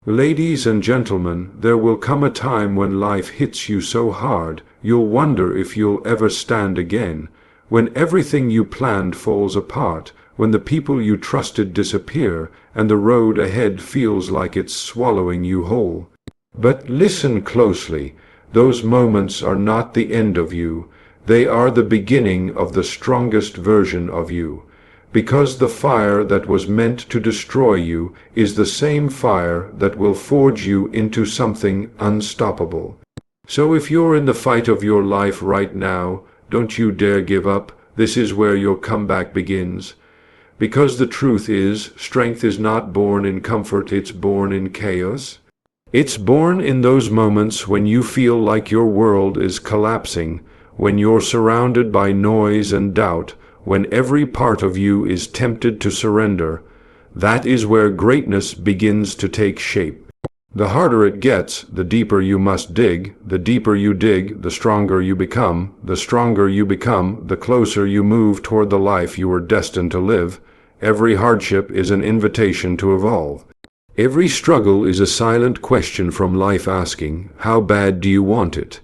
Ladies and gentlemen, there will come a time when life hits you so hard, you'll wonder if you'll ever stand again, when everything you planned falls apart, when the people you trusted disappear, and the road ahead feels like it's swallowing you whole. But listen closely, those moments are not the end of you, they are the beginning of the strongest version of you. Because the fire that was meant to destroy you is the same fire that will forge you into something unstoppable. So if you're in the fight of your life right now, don't you dare give up. This is where your comeback begins. Because the truth is, strength is not born in comfort, it's born in chaos. It's born in those moments when you feel like your world is collapsing, when you're surrounded by noise and doubt, when every part of you is tempted to surrender. That is where greatness begins to take shape. The harder it gets, the deeper you must dig. The deeper you dig, the stronger you become. The stronger you become, the closer you move toward the life you were destined to live. Every hardship is an invitation to evolve. Every struggle is a silent question from life asking, "How bad do you want it?"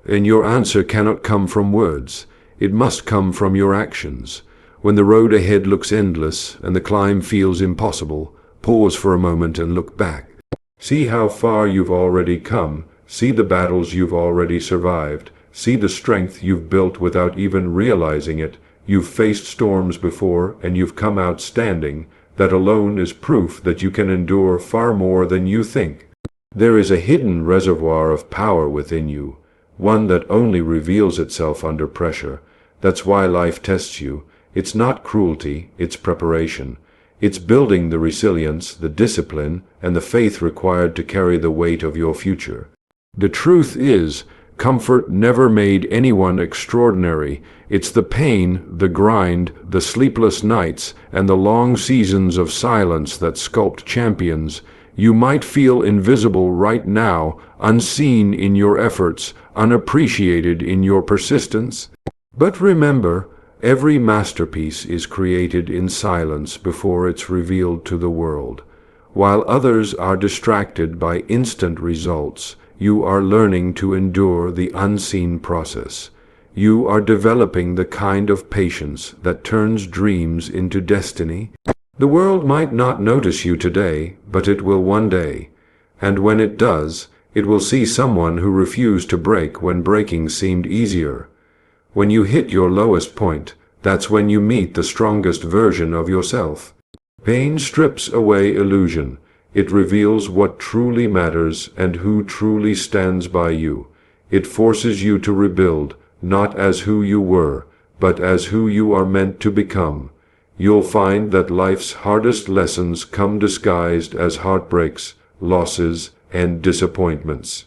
And your answer cannot come from words. It must come from your actions. When the road ahead looks endless and the climb feels impossible, pause for a moment and look back. See how far you've already come. See the battles you've already survived. See the strength you've built without even realizing it. You've faced storms before and you've come out standing. That alone is proof that you can endure far more than you think. There is a hidden reservoir of power within you, one that only reveals itself under pressure. That's why life tests you. It's not cruelty, it's preparation. It's building the resilience, the discipline, and the faith required to carry the weight of your future. The truth is, comfort never made anyone extraordinary. It's the pain, the grind, the sleepless nights, and the long seasons of silence that sculpt champions. You might feel invisible right now, unseen in your efforts, unappreciated in your persistence. But remember, every masterpiece is created in silence before it's revealed to the world. While others are distracted by instant results, you are learning to endure the unseen process. You are developing the kind of patience that turns dreams into destiny. The world might not notice you today, but it will one day. And when it does, it will see someone who refused to break when breaking seemed easier. When you hit your lowest point, that's when you meet the strongest version of yourself. Pain strips away illusion. It reveals what truly matters and who truly stands by you. It forces you to rebuild, not as who you were, but as who you are meant to become. You'll find that life's hardest lessons come disguised as heartbreaks, losses, and disappointments.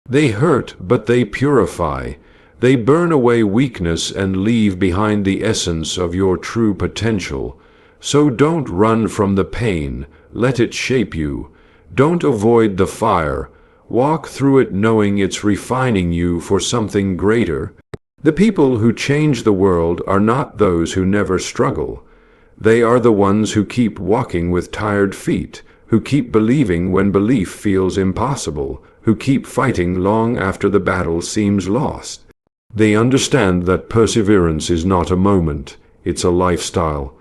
They hurt, but they purify. They burn away weakness and leave behind the essence of your true potential. So don't run from the pain. Let it shape you. Don't avoid the fire. Walk through it knowing it's refining you for something greater. The people who change the world are not those who never struggle. They are the ones who keep walking with tired feet, who keep believing when belief feels impossible, who keep fighting long after the battle seems lost. They understand that perseverance is not a moment, it's a lifestyle.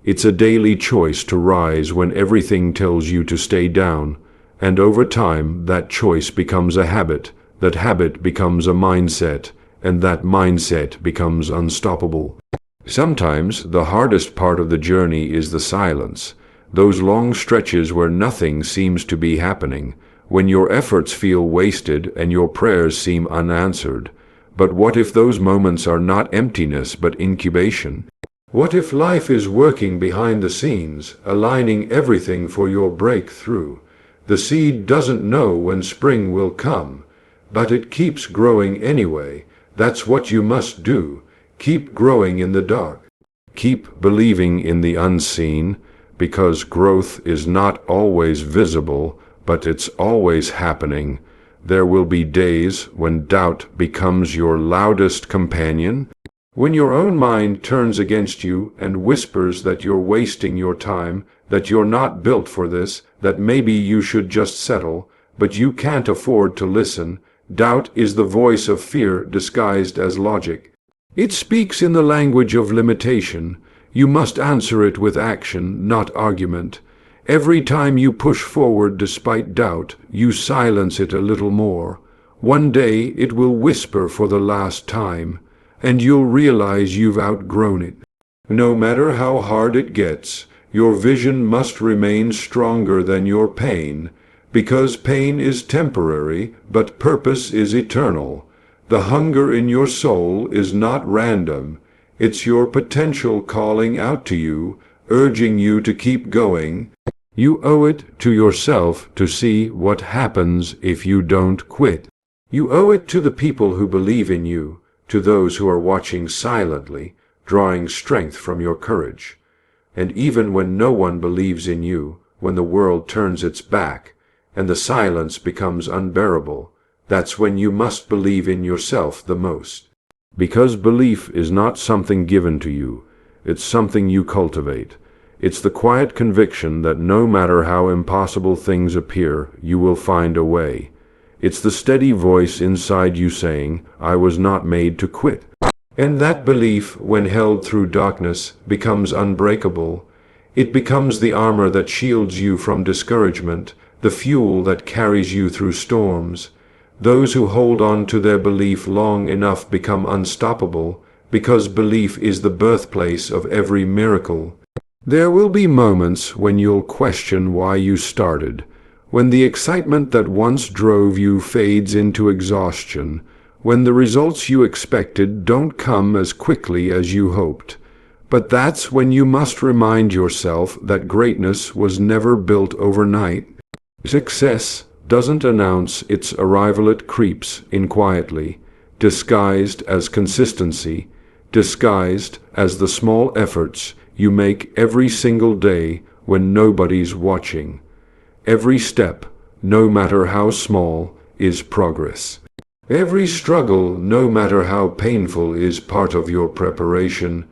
It's a daily choice to rise when everything tells you to stay down. And over time, that choice becomes a habit, that habit becomes a mindset, and that mindset becomes unstoppable. Sometimes the hardest part of the journey is the silence, those long stretches where nothing seems to be happening, when your efforts feel wasted and your prayers seem unanswered. But what if those moments are not emptiness but incubation? What if life is working behind the scenes, aligning everything for your breakthrough? The seed doesn't know when spring will come, but it keeps growing anyway. That's what you must do. Keep growing in the dark. Keep believing in the unseen, because growth is not always visible, but it's always happening. There will be days when doubt becomes your loudest companion, When your own mind turns against you and whispers that you're wasting your time, that you're not built for this, that maybe you should just settle, but you can't afford to listen, doubt is the voice of fear disguised as logic. It speaks in the language of limitation. You must answer it with action, not argument. Every time you push forward despite doubt, you silence it a little more. One day it will whisper for the last time, and you'll realize you've outgrown it. No matter how hard it gets, your vision must remain stronger than your pain, because pain is temporary, but purpose is eternal. The hunger in your soul is not random. It's your potential calling out to you, urging you to keep going. You owe it to yourself to see what happens if you don't quit. You owe it to the people who believe in you, to those who are watching silently, drawing strength from your courage. And even when no one believes in you, when the world turns its back, and the silence becomes unbearable, that's when you must believe in yourself the most. Because belief is not something given to you, it's something you cultivate. It's the quiet conviction that no matter how impossible things appear, you will find a way. It's the steady voice inside you saying, I was not made to quit. And that belief, when held through darkness, becomes unbreakable. It becomes the armor that shields you from discouragement, the fuel that carries you through storms. Those who hold on to their belief long enough become unstoppable, because belief is the birthplace of every miracle. There will be moments when you'll question why you started, when the excitement that once drove you fades into exhaustion, when the results you expected don't come as quickly as you hoped. But that's when you must remind yourself that greatness was never built overnight. Success doesn't announce its arrival, it creeps in quietly, disguised as consistency, disguised as the small efforts you make every single day when nobody's watching. Every step, no matter how small, is progress. Every struggle, no matter how painful, is part of your preparation.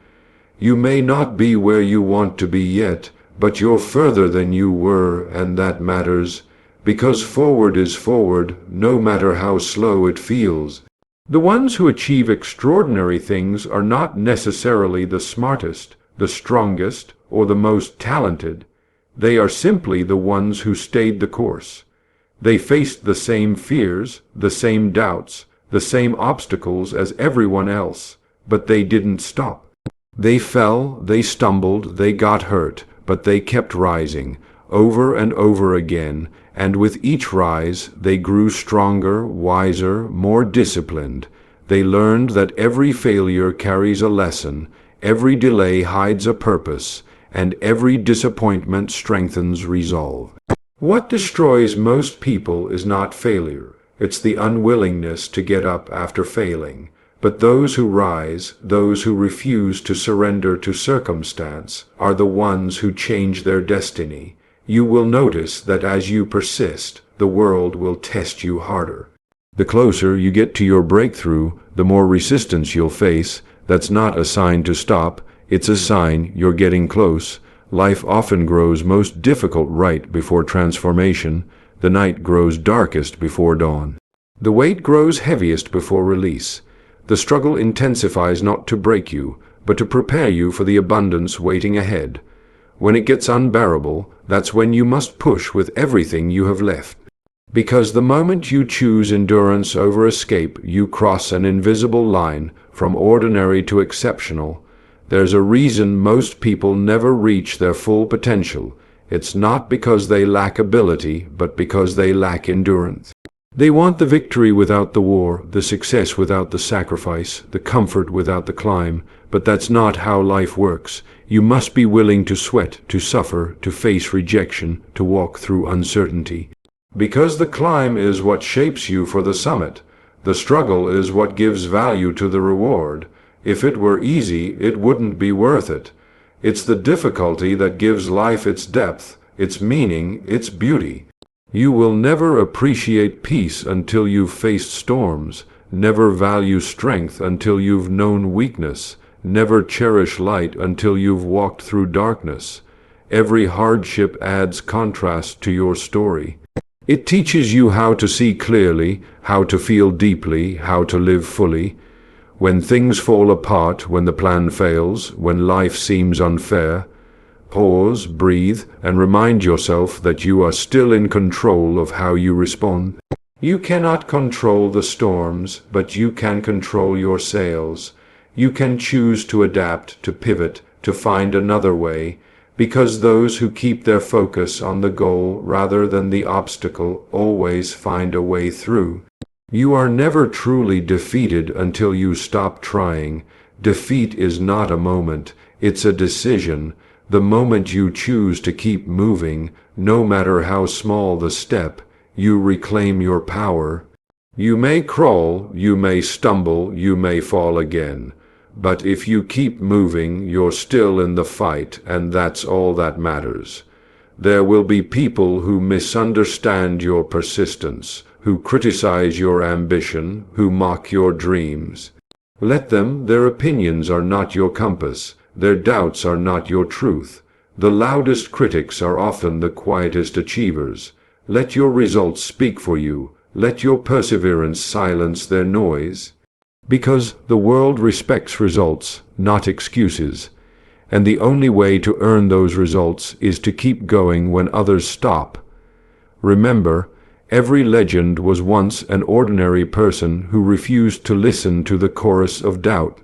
You may not be where you want to be yet, but you're further than you were, and that matters, because forward is forward, no matter how slow it feels. The ones who achieve extraordinary things are not necessarily the smartest, the strongest, or the most talented. They are simply the ones who stayed the course. They faced the same fears, the same doubts, the same obstacles as everyone else, but they didn't stop. They fell, they stumbled, they got hurt, but they kept rising, over and over again, and with each rise they grew stronger, wiser, more disciplined. They learned that every failure carries a lesson, every delay hides a purpose, and every disappointment strengthens resolve. What destroys most people is not failure. It's the unwillingness to get up after failing. But those who rise, those who refuse to surrender to circumstance, are the ones who change their destiny. You will notice that as you persist, the world will test you harder. The closer you get to your breakthrough, the more resistance you'll face. That's not a sign to stop. It's a sign you're getting close. Life often grows most difficult right before transformation. The night grows darkest before dawn. The weight grows heaviest before release. The struggle intensifies not to break you, but to prepare you for the abundance waiting ahead. When it gets unbearable, that's when you must push with everything you have left. Because the moment you choose endurance over escape, you cross an invisible line from ordinary to exceptional. There's a reason most people never reach their full potential. It's not because they lack ability, but because they lack endurance. They want the victory without the war, the success without the sacrifice, the comfort without the climb, but that's not how life works. You must be willing to sweat, to suffer, to face rejection, to walk through uncertainty. Because the climb is what shapes you for the summit. The struggle is what gives value to the reward. If it were easy, it wouldn't be worth it. It's the difficulty that gives life its depth, its meaning, its beauty. You will never appreciate peace until you've faced storms. Never value strength until you've known weakness. Never cherish light until you've walked through darkness. Every hardship adds contrast to your story. It teaches you how to see clearly, how to feel deeply, how to live fully. When things fall apart, when the plan fails, when life seems unfair, pause, breathe, and remind yourself that you are still in control of how you respond. You cannot control the storms, but you can control your sails. You can choose to adapt, to pivot, to find another way, because those who keep their focus on the goal rather than the obstacle always find a way through. You are never truly defeated until you stop trying. Defeat is not a moment, it's a decision. The moment you choose to keep moving, no matter how small the step, you reclaim your power. You may crawl, you may stumble, you may fall again. But if you keep moving, you're still in the fight, and that's all that matters. There will be people who misunderstand your persistence, who criticize your ambition, who mock your dreams. Let them, their opinions are not your compass, their doubts are not your truth. The loudest critics are often the quietest achievers. Let your results speak for you. Let your perseverance silence their noise. Because the world respects results, not excuses. And the only way to earn those results is to keep going when others stop. Remember, every legend was once an ordinary person who refused to listen to the chorus of doubt.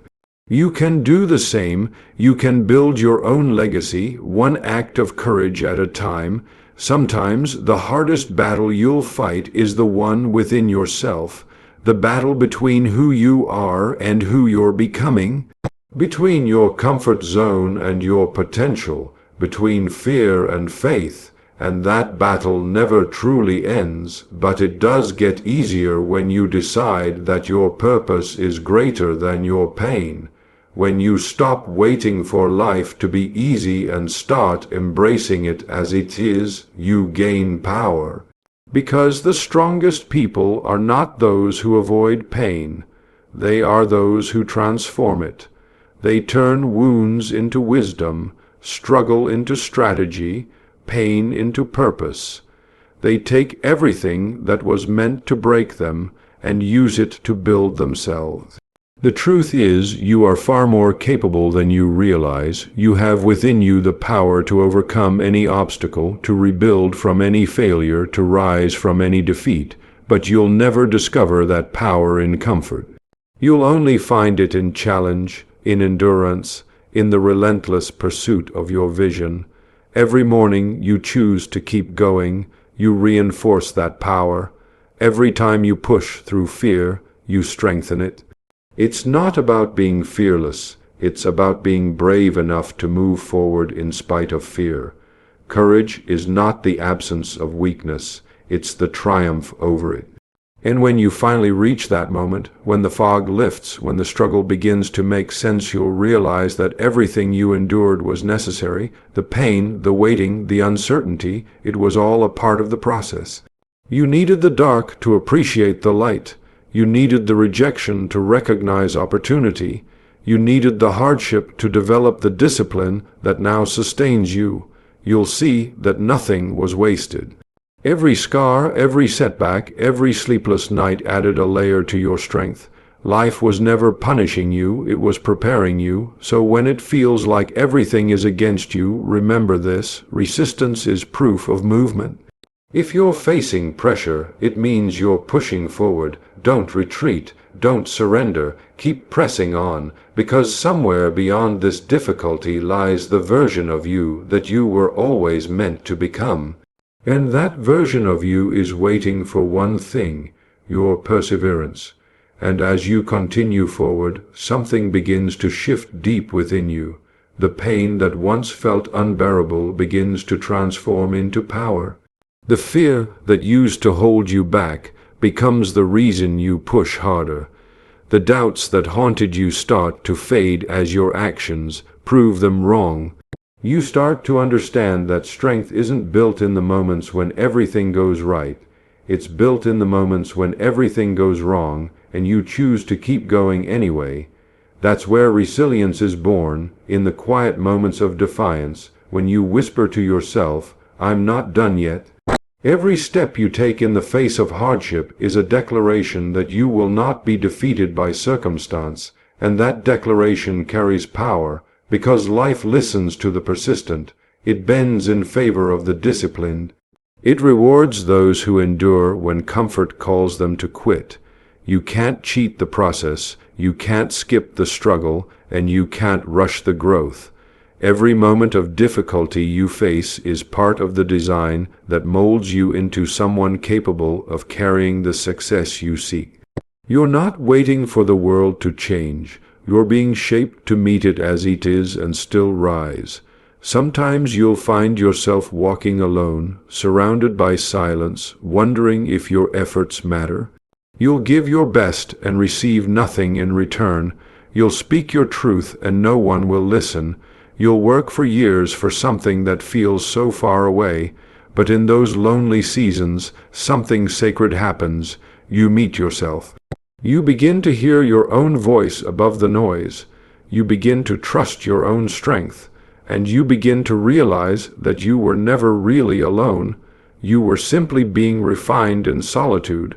You can do the same. You can build your own legacy, one act of courage at a time. Sometimes the hardest battle you'll fight is the one within yourself, the battle between who you are and who you're becoming, between your comfort zone and your potential, between fear and faith. And that battle never truly ends, but it does get easier when you decide that your purpose is greater than your pain. When you stop waiting for life to be easy and start embracing it as it is, you gain power. Because the strongest people are not those who avoid pain. They are those who transform it. They turn wounds into wisdom, struggle into strategy, pain into purpose. They take everything that was meant to break them and use it to build themselves. The truth is, you are far more capable than you realize. You have within you the power to overcome any obstacle, to rebuild from any failure, to rise from any defeat. But you'll never discover that power in comfort. You'll only find it in challenge, in endurance, in the relentless pursuit of your vision. Every morning you choose to keep going, you reinforce that power. Every time you push through fear, you strengthen it. It's not about being fearless, it's about being brave enough to move forward in spite of fear. Courage is not the absence of weakness, it's the triumph over it. And when you finally reach that moment, when the fog lifts, when the struggle begins to make sense, you'll realize that everything you endured was necessary. The pain, the waiting, the uncertainty, it was all a part of the process. You needed the dark to appreciate the light. You needed the rejection to recognize opportunity. You needed the hardship to develop the discipline that now sustains you. You'll see that nothing was wasted. Every scar, every setback, every sleepless night added a layer to your strength. Life was never punishing you, it was preparing you. So when it feels like everything is against you, remember this: resistance is proof of movement. If you're facing pressure, it means you're pushing forward. Don't retreat. Don't surrender. Keep pressing on, because somewhere beyond this difficulty lies the version of you that you were always meant to become. And that version of you is waiting for one thing: your perseverance. And as you continue forward, something begins to shift deep within you. The pain that once felt unbearable begins to transform into power. The fear that used to hold you back becomes the reason you push harder. The doubts that haunted you start to fade as your actions prove them wrong. You start to understand that strength isn't built in the moments when everything goes right. It's built in the moments when everything goes wrong and you choose to keep going anyway. That's where resilience is born, in the quiet moments of defiance, when you whisper to yourself, "I'm not done yet." Every step you take in the face of hardship is a declaration that you will not be defeated by circumstance, and that declaration carries power, because life listens to the persistent. It bends in favor of the disciplined. It rewards those who endure when comfort calls them to quit. You can't cheat the process, you can't skip the struggle, and you can't rush the growth. Every moment of difficulty you face is part of the design that molds you into someone capable of carrying the success you seek. You're not waiting for the world to change. You're being shaped to meet it as it is and still rise. Sometimes you'll find yourself walking alone, surrounded by silence, wondering if your efforts matter. You'll give your best and receive nothing in return. You'll speak your truth and no one will listen. You'll work for years for something that feels so far away, but in those lonely seasons, something sacred happens. You meet yourself. You begin to hear your own voice above the noise. You begin to trust your own strength. And you begin to realize that you were never really alone. You were simply being refined in solitude.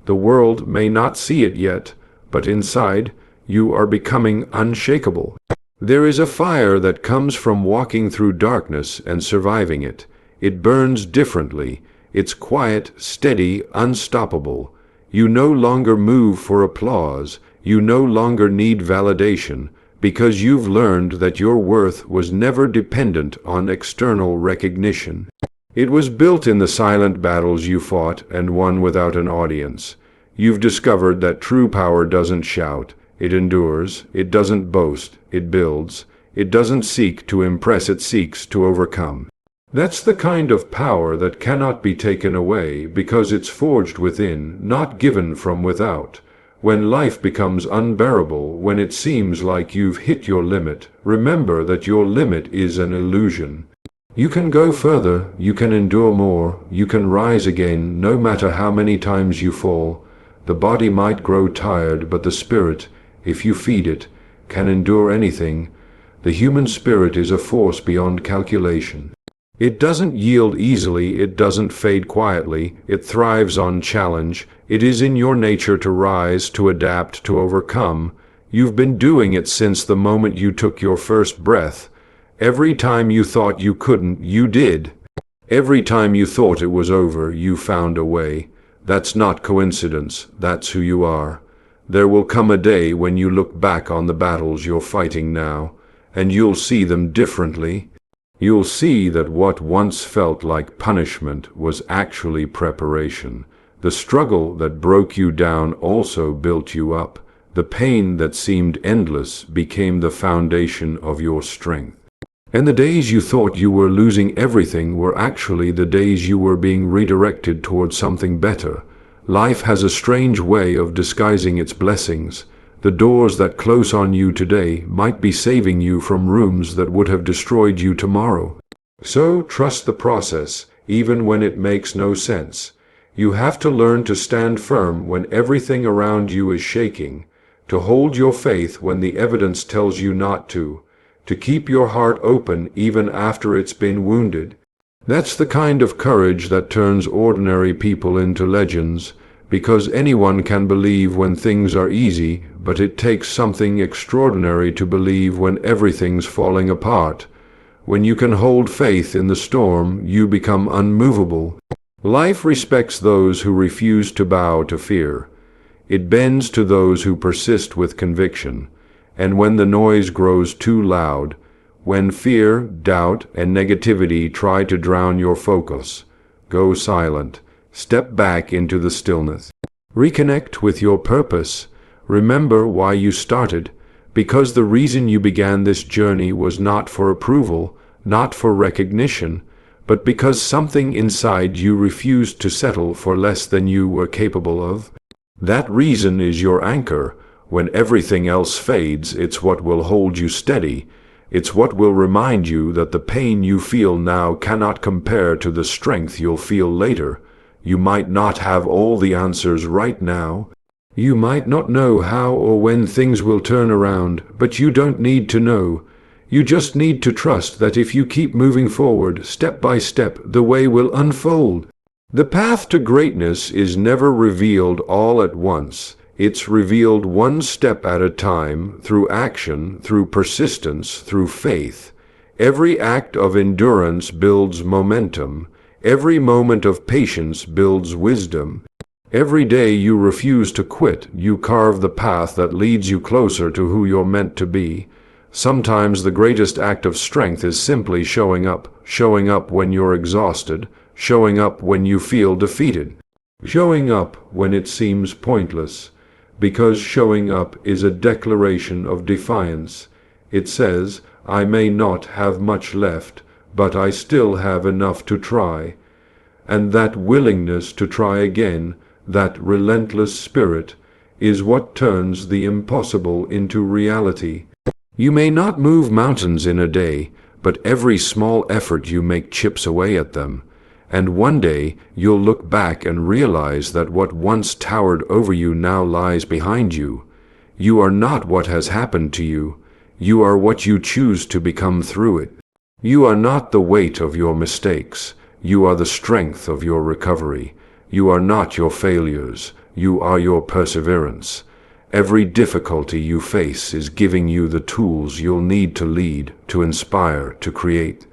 The world may not see it yet, but inside, you are becoming unshakable. There is a fire that comes from walking through darkness and surviving it. It burns differently. It's quiet, steady, unstoppable. You no longer move for applause. You no longer need validation, because you've learned that your worth was never dependent on external recognition. It was built in the silent battles you fought and won without an audience. You've discovered that true power doesn't shout. It endures. It doesn't boast. It builds. It doesn't seek to impress. It seeks to overcome. That's the kind of power that cannot be taken away, because it's forged within, not given from without. When life becomes unbearable, when it seems like you've hit your limit, remember that your limit is an illusion. You can go further, you can endure more, you can rise again, no matter how many times you fall. The body might grow tired, but the spirit, if you feed it, can endure anything. The human spirit is a force beyond calculation. It doesn't yield easily, it doesn't fade quietly, it thrives on challenge. It is in your nature to rise, to adapt, to overcome. You've been doing it since the moment you took your first breath. Every time you thought you couldn't, you did. Every time you thought it was over, you found a way. That's not coincidence, that's who you are. There will come a day when you look back on the battles you're fighting now, and you'll see them differently. You'll see that what once felt like punishment was actually preparation. The struggle that broke you down also built you up. The pain that seemed endless became the foundation of your strength. And the days you thought you were losing everything were actually the days you were being redirected towards something better. Life has a strange way of disguising its blessings. The doors that close on you today might be saving you from rooms that would have destroyed you tomorrow. So trust the process, even when it makes no sense. You have to learn to stand firm when everything around you is shaking, to hold your faith when the evidence tells you not to keep your heart open even after it's been wounded. That's the kind of courage that turns ordinary people into legends, because anyone can believe when things are easy, but it takes something extraordinary to believe when everything's falling apart. When you can hold faith in the storm, you become unmovable. Life respects those who refuse to bow to fear. It bends to those who persist with conviction. And when the noise grows too loud, when fear, doubt, and negativity try to drown your focus, go silent. Step back into the stillness. Reconnect with your purpose. Remember why you started, because the reason you began this journey was not for approval, not for recognition, but because something inside you refused to settle for less than you were capable of. That reason is your anchor. When everything else fades, it's what will hold you steady. It's what will remind you that the pain you feel now cannot compare to the strength you'll feel later. You might not have all the answers right now. You might not know how or when things will turn around, but you don't need to know. You just need to trust that if you keep moving forward, step by step, the way will unfold. The path to greatness is never revealed all at once. It's revealed one step at a time, through action, through persistence, through faith. Every act of endurance builds momentum. Every moment of patience builds wisdom. Every day you refuse to quit, you carve the path that leads you closer to who you're meant to be. Sometimes the greatest act of strength is simply showing up when you're exhausted, showing up when you feel defeated, showing up when it seems pointless, because showing up is a declaration of defiance. It says, I may not have much left, but I still have enough to try. And that willingness to try again, that relentless spirit, is what turns the impossible into reality. You may not move mountains in a day, but every small effort you make chips away at them. And one day you'll look back and realize that what once towered over you now lies behind you. You are not what has happened to you. You are what you choose to become through it. You are not the weight of your mistakes. You are the strength of your recovery. You are not your failures. You are your perseverance. Every difficulty you face is giving you the tools you'll need to lead, to inspire, to create.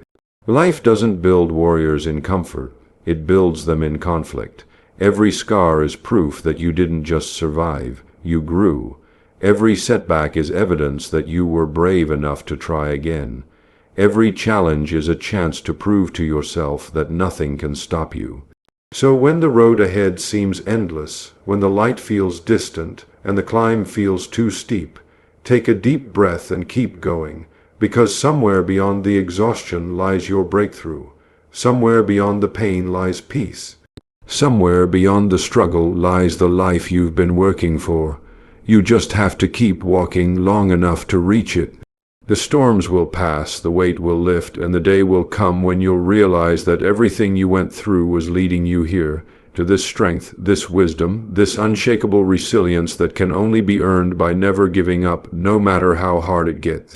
Life doesn't build warriors in comfort. It builds them in conflict. Every scar is proof that you didn't just survive. You grew. Every setback is evidence that you were brave enough to try again. Every challenge is a chance to prove to yourself that nothing can stop you. So when the road ahead seems endless, when the light feels distant, and the climb feels too steep, take a deep breath and keep going, because somewhere beyond the exhaustion lies your breakthrough. Somewhere beyond the pain lies peace. Somewhere beyond the struggle lies the life you've been working for. You just have to keep walking long enough to reach it. The storms will pass, the weight will lift, and the day will come when you'll realize that everything you went through was leading you here, to this strength, this wisdom, this unshakable resilience that can only be earned by never giving up, no matter how hard it gets.